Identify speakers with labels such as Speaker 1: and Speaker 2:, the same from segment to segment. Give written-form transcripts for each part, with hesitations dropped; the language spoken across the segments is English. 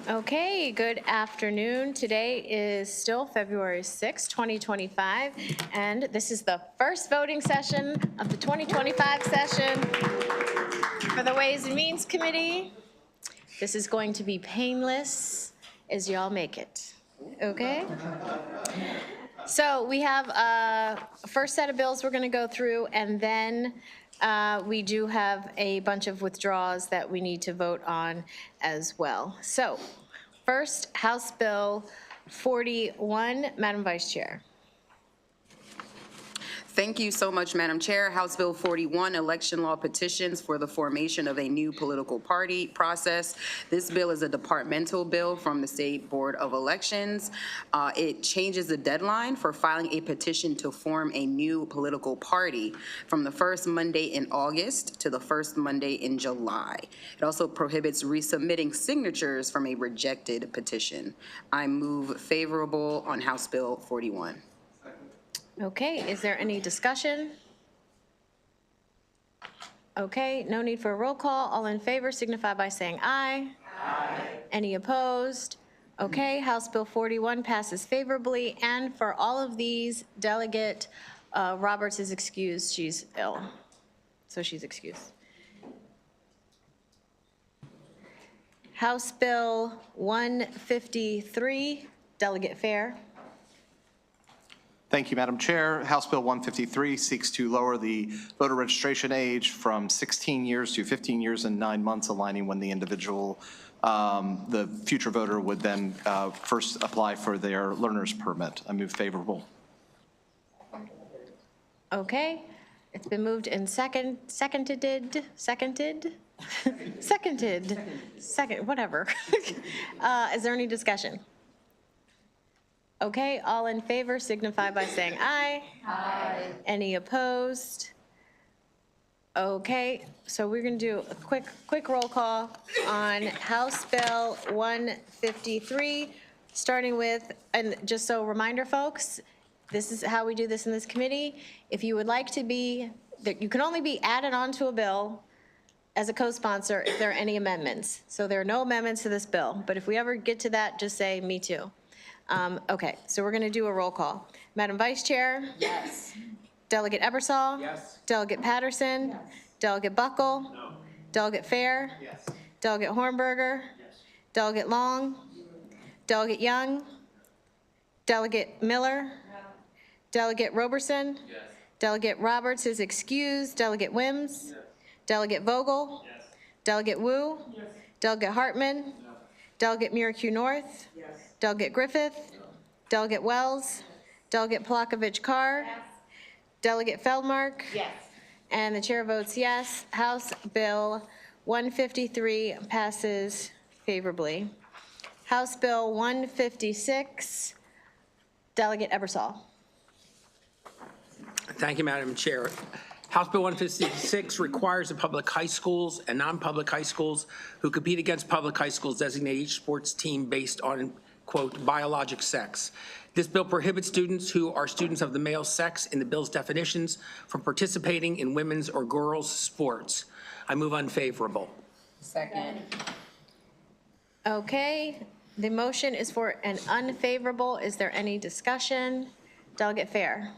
Speaker 1: Okay, good afternoon. Today is still February 6, 2025, and this is the first voting session of the 2025 session for the Ways and Means Committee. This is going to be painless as y'all make it, okay? So we have a first set of bills we're going to go through, and then we do have a bunch of withdrawals that we need to vote on as well. So first, House Bill 41, Madam Vice Chair.
Speaker 2: Thank you so much, Madam Chair. House Bill 41, election law petitions for the formation of a new political party process. This bill is a departmental bill from the State Board of Elections. It changes the deadline for filing a petition to form a new political party from the first Monday in August to the first Monday in July. It also prohibits resubmitting signatures from a rejected petition. I move favorable on House Bill 41.
Speaker 1: Okay, is there any discussion? Okay, no need for a roll call. All in favor signify by saying aye. Aye. Any opposed? Okay, House Bill 41 passes favorably, and for all of these, Delegate Roberts is excused. She's ill, so she's excused. House Bill 153, Delegate Fair.
Speaker 3: Thank you, Madam Chair. House Bill 153 seeks to lower the voter registration age from 16 years to 15 years and 9 months, aligning when the individual, the future voter would then first apply for their learner's permit. I move favorable. Okay,
Speaker 1: it's been moved and seconded, whatever. Is there any discussion? Okay, all in favor signify by saying aye. Aye. Any opposed? Okay, so we're going to do a quick roll call on House Bill 153, starting with, and just so reminder folks, this is how we do this in this committee. If you would like to be, you can only be added onto a bill as a co-sponsor if there are any amendments. So there are no amendments to this bill, but if we ever get to that, just say me too. Okay, so we're going to do a roll call. Madam Vice Chair?
Speaker 4: Yes.
Speaker 1: Delegate Ebersol?
Speaker 4: Yes.
Speaker 1: Delegate Patterson?
Speaker 4: Yes.
Speaker 1: Delegate Buckle?
Speaker 4: No.
Speaker 1: Delegate Fair?
Speaker 4: Yes.
Speaker 1: Delegate Hornberger?
Speaker 4: Yes.
Speaker 1: Delegate Long? Delegate Young? Delegate Miller? No. Delegate Roberson?
Speaker 4: Yes.
Speaker 1: Delegate Roberts is excused. Delegate Wims?
Speaker 4: Yes.
Speaker 1: Delegate Vogel?
Speaker 4: Yes.
Speaker 1: Delegate Wu?
Speaker 4: Yes.
Speaker 1: Delegate Hartman?
Speaker 4: No.
Speaker 1: Delegate Miracle North?
Speaker 4: Yes.
Speaker 1: Delegate Griffith? No. Delegate Wells? Delegate Palakovich-Carr?
Speaker 4: Yes.
Speaker 1: Delegate Feldmark?
Speaker 4: Yes.
Speaker 1: And the chair votes yes. House Bill 153 passes favorably. House Bill 156, Delegate Ebersol.
Speaker 5: Thank you, Madam Chair. House Bill 156 requires the public high schools and non-public high schools who compete against public high schools designate each sports team based on, quote, biologic sex. This bill prohibits students who are students of the male sex in the bill's definitions from participating in women's or girls' sports. I move unfavorable.
Speaker 4: Second.
Speaker 1: Okay, the motion is for an unfavorable. Is there any discussion? Delegate Fair.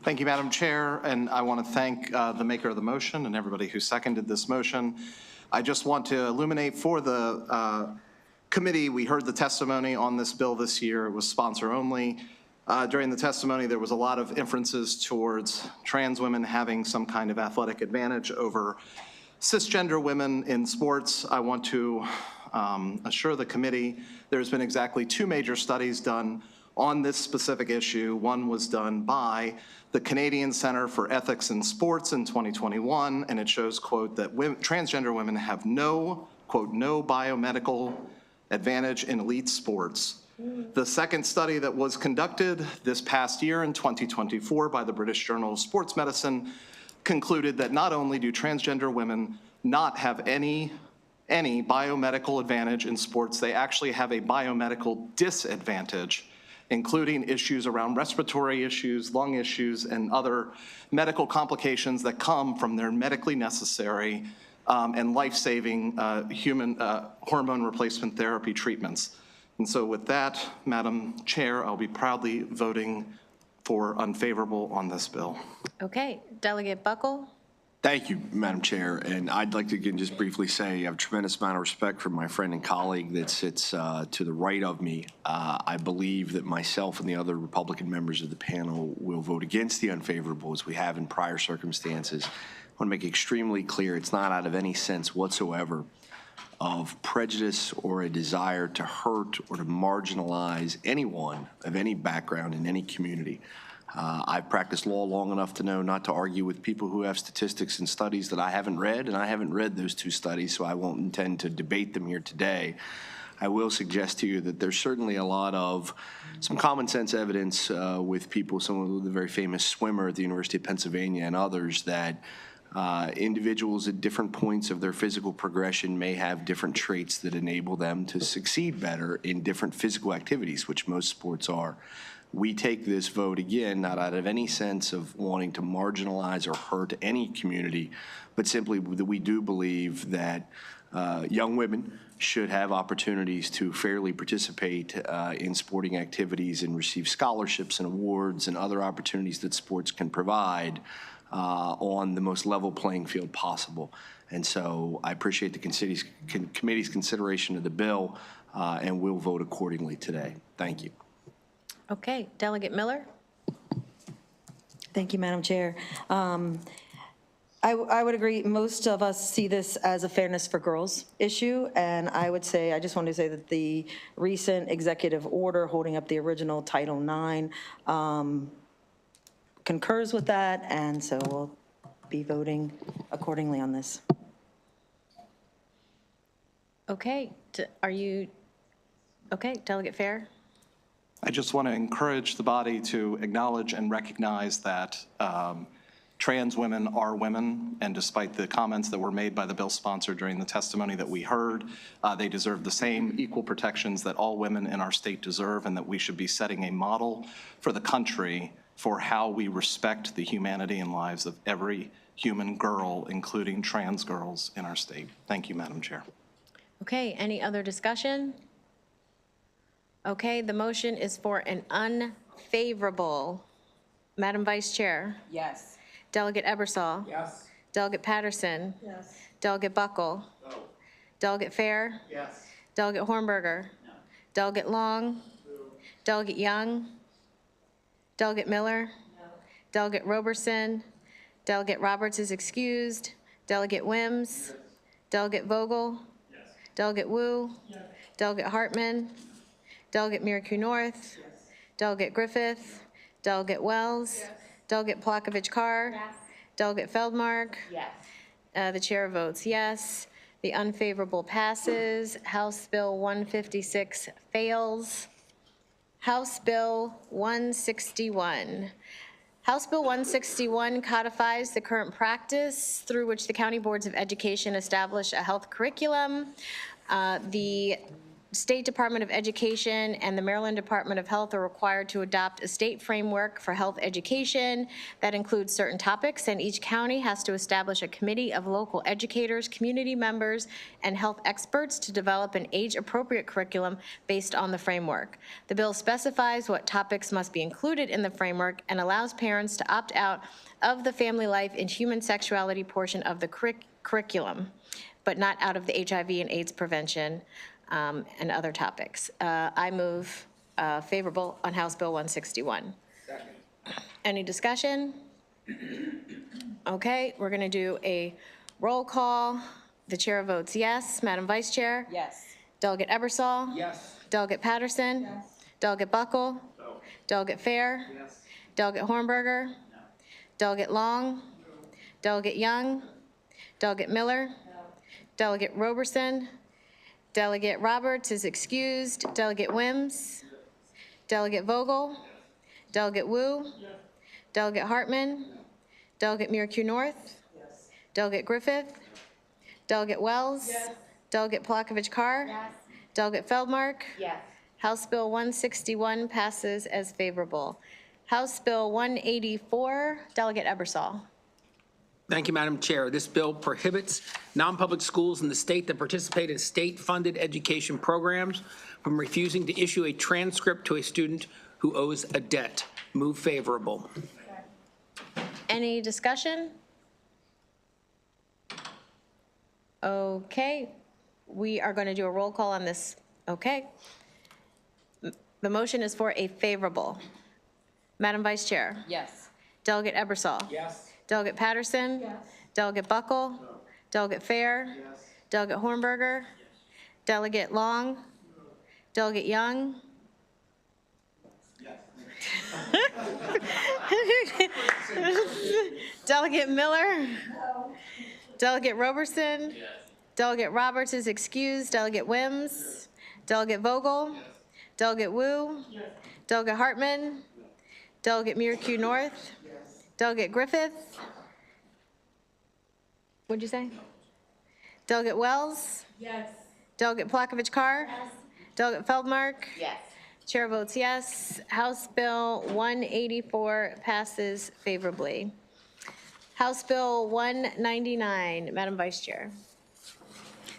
Speaker 3: Thank you, Madam Chair, and I want to thank the maker of the motion and everybody who seconded this motion. I just want to illuminate for the committee, we heard the testimony on this bill this year. It was sponsor only. During the testimony, there was a lot of inferences towards trans women having some kind of athletic advantage over cisgender women in sports. I want to assure the committee there's been exactly 2 major studies done on this specific issue. One was done by the Canadian Center for Ethics in Sports in 2021, and it shows, quote, that transgender women have no, quote, no biomedical advantage in elite sports. The second study that was conducted this past year in 2024 by the British Journal of Sports Medicine concluded that not only do transgender women not have any biomedical advantage in sports, they actually have a biomedical disadvantage, including issues around respiratory issues, lung issues, and other medical complications that come from their medically necessary and life-saving human hormone replacement therapy treatments. And so with that, Madam Chair, I'll be proudly voting for unfavorable on this bill.
Speaker 1: Okay, Delegate Buckle?
Speaker 4: Thank you, Madam Chair. And I'd like to again just briefly say I have a tremendous amount of respect for my friend and colleague that sits to the right of me. I believe that myself and the other Republican members of the panel will vote against the unfavorable as we have in prior circumstances. I want to make extremely clear it's not out of any sense whatsoever of prejudice or a desire to hurt or to marginalize anyone of any background in any community. I've practiced law long enough to know not to argue with people who have statistics and studies that I haven't read, and I haven't read those two studies, so I won't intend to debate them here today. I will suggest to you that there's certainly a lot of some common sense evidence with people, some of the very famous swimmer at the University of Pennsylvania and others, that individuals at different points of their physical progression may have different traits that enable them to succeed better in different physical activities, which most sports are. We take this vote, again, not out of any sense of wanting to marginalize or hurt any community, but simply that we do believe that young women should have opportunities to fairly participate in sporting activities and receive scholarships and awards and other opportunities that sports can provide on the most level playing field possible. And so I appreciate the committee's consideration of the bill and will vote accordingly today. Thank you.
Speaker 1: Okay, Delegate Miller?
Speaker 6: Thank you, Madam Chair. I would agree, most of us see this as a fairness for girls issue, and I would say, I just want to say that the recent executive order holding up the original Title IX concurs with that, and so we'll be voting accordingly on this.
Speaker 1: Okay, okay, Delegate Fair?
Speaker 3: I just want to encourage the body to acknowledge and recognize that trans women are women, and despite the comments that were made by the bill sponsor during the testimony that we heard, they deserve the same equal protections that all women in our state deserve, and that we should be setting a model for the country for how we respect the humanity and lives of every human girl, including trans girls in our state. Thank you, Madam Chair.
Speaker 1: Okay, any other discussion? Okay, the motion is for an unfavorable. Madam Vice Chair?
Speaker 2: Yes.
Speaker 1: Delegate Ebersol?
Speaker 5: Yes.
Speaker 1: Delegate Patterson?
Speaker 6: Yes.
Speaker 1: Delegate Buckle?
Speaker 5: No.
Speaker 1: Delegate Fair?
Speaker 5: Yes.
Speaker 1: Delegate Hornberger? No. Delegate Long? No. Delegate Young? Delegate Miller? No. Delegate Roberson? Delegate Roberts is excused. Delegate Wims? Yes. Delegate Vogel? Yes. Delegate Wu? Yes. Delegate Hartman? Delegate Miracle North? Yes. Delegate Griffith? Delegate Wells? Yes. Delegate Plavkovich Carr? Yes. Delegate Feldmark?
Speaker 2: Yes.
Speaker 1: The chair votes yes. The unfavorable passes. House Bill 156 fails. House Bill 161. House Bill 161 codifies the current practice through which the county boards of education establish a health curriculum. The State Department of Education and the Maryland Department of Health are required to adopt a state framework for health education that includes certain topics, and each county has to establish a committee of local educators, community members, and health experts to develop an age-appropriate curriculum based on the framework. The bill specifies what topics must be included in the framework and allows parents to opt out of the family life and human sexuality portion of the curriculum, but not out of the HIV and AIDS prevention and other topics. I move favorable on House Bill 161.
Speaker 5: Second.
Speaker 1: Any discussion? Okay, we're going to do a roll call. The chair votes yes. Madam Vice Chair?
Speaker 2: Yes.
Speaker 1: Delegate Ebersol?
Speaker 5: Yes.
Speaker 1: Delegate Patterson?
Speaker 6: Yes.
Speaker 1: Delegate Buckle?
Speaker 5: No.
Speaker 1: Delegate Fair?
Speaker 5: Yes.
Speaker 1: Delegate Hornberger? No. Delegate Long? No. Delegate Young? Delegate Miller? No. Delegate Roberson? Delegate Roberts is excused. Delegate Wims? Yes. Delegate Vogel? Yes. Delegate Wu? Yes. Delegate Hartman? Yes. Delegate Miracle North? Yes. Delegate Griffith? Yes. Delegate Wells? Yes. Delegate Plavkovich Carr? Yes. Delegate Feldmark?
Speaker 2: Yes.
Speaker 1: House Bill 161 passes as favorable. House Bill 184, Delegate Ebersol.
Speaker 5: Thank you, Madam Chair. This bill prohibits non-public schools in the state that participate in state-funded education programs from refusing to issue a transcript to a student who owes a debt. Move favorable.
Speaker 1: Any discussion? Okay, we are going to do a roll call on this. Okay. The motion is for a favorable. Madam Vice Chair?
Speaker 2: Yes.
Speaker 1: Delegate Ebersol?
Speaker 5: Yes.
Speaker 1: Delegate Patterson? Yes. Delegate Buckle? No. Delegate Fair? Yes. Delegate Hornberger? Yes. Delegate Long? Delegate Young? Yes. Delegate Miller? No. Delegate Roberson? Yes. Delegate Roberts is excused. Delegate Wims? Delegate Vogel? Yes. Delegate Wu? Yes. Delegate Hartman? No. Delegate Miracle North? Yes. Delegate Griffith? What'd you say? No. Delegate Wells? Yes. Delegate Plakovich Carr? Yes. Delegate Feldmark? Yes. Chair votes yes. House Bill 184 passes favorably. House Bill 199, Madam Vice Chair.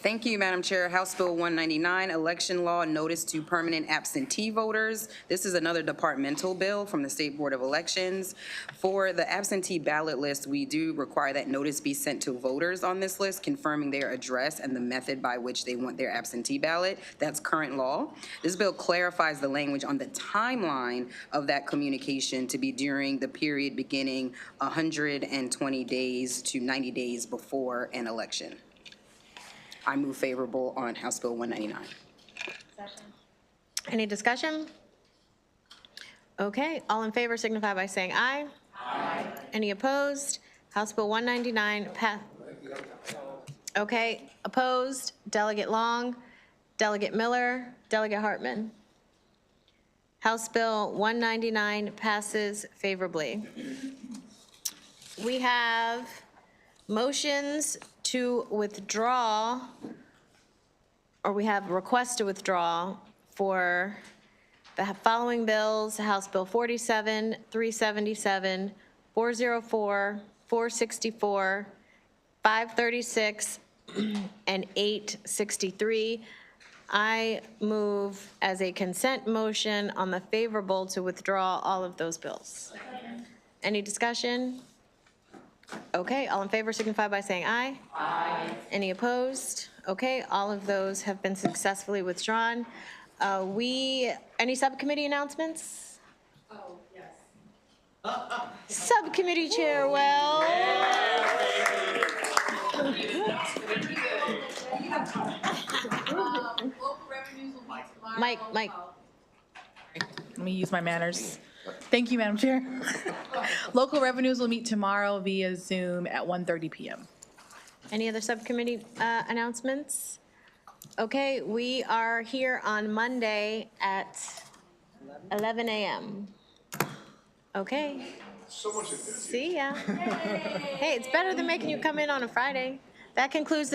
Speaker 2: Thank you, Madam Chair. House Bill 199, Election Law Notice to Permanent Absentee Voters. This is another departmental bill from the State Board of Elections. For the absentee ballot list, we do require that notice be sent to voters on this list, confirming their address and the method by which they want their absentee ballot. That's current law. This bill clarifies the language on the timeline of that communication to be during the period beginning 120 days to 90 days before an election. I move favorable on House Bill 199.
Speaker 1: Any discussion? Okay, all in favor signify by saying aye. Aye. Any opposed? House Bill 199 Okay, opposed, Delegate Long, Delegate Miller, Delegate Hartman. House Bill 199 passes favorably. We have motions to withdraw, or we have requests to withdraw for the following bills: House Bill 47, 377, 404, 464, 536, and 863. I move as a consent motion on the favorable to withdraw all of those bills. Any discussion? Okay, all in favor signify by saying aye. Aye. Any opposed? Okay, all of those have been successfully withdrawn. Any subcommittee announcements? Oh, yes. Subcommittee Chair Wells. Mike.
Speaker 7: Let me use my manners. Thank you, Madam Chair. Local revenues will meet tomorrow via Zoom at 1:30 p.m.
Speaker 1: Any other subcommittee announcements? Okay, we are here on Monday at 11 a.m. Okay. See ya. Hey, it's better than making you come in on a Friday. That concludes the